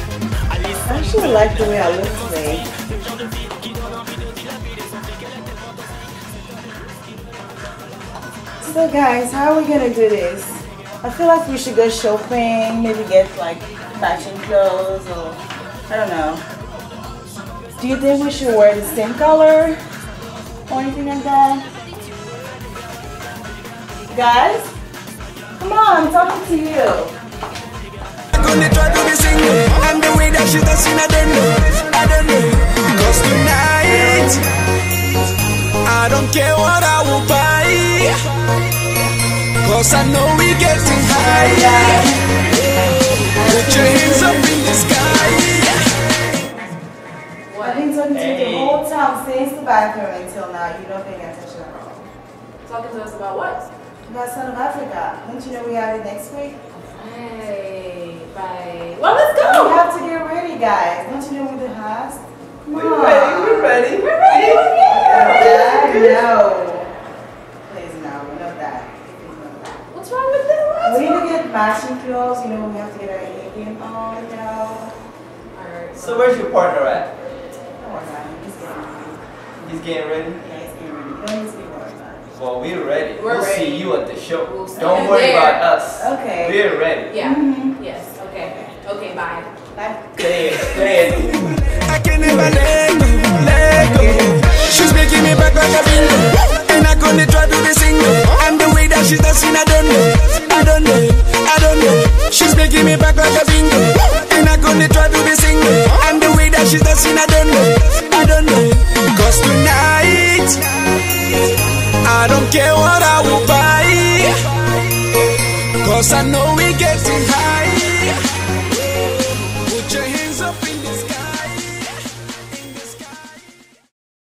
I actually like the way I look today. So guys, how are we gonna do this? I feel like we should go shopping, maybe get like matching clothes or I don't know. Do you think we should wear the same color or anything like that? Guys, come on, I'm talking to you. Gonna try to be single, and the way that she does it, I don't know. Cause tonight, I don't care what I will buy, cause I know we getting high. Put your hands up in the sky. I've been talking to you the whole time since the bathroom until now. You don't pay attention at all. Talking to us about what? About Son of Africa. Don't you know we have it next week? Hey, bye. Well, let's go. We have to get ready, guys. Don't you know we're the host? Come on. We're ready. No. Please, no. Not that. What's wrong with that? We need to get matching clothes. You know, we have to get our Indian on, you know. Alright. So where's your partner at? Don't worry about him. He's getting ready. He's getting ready? Yeah, he's getting ready. You don't need to be worried about it. Well, we're ready. We're We'll ready. see you at the show. We'll see Don't you worry there. about us. Okay. We're ready. Yeah. Mm-hmm. Yes. Okay. Okay. Bye. Bye. Play it. I can never let go. She's making me back like a bingo, and I'm gonna try to be single. And the way that she's dancing, I don't know. She's making me back like a bingo, and I'm gonna try to be single. And the way that she's dancing, I don't know. Cause tonight, I don't care what I will buy, cause I know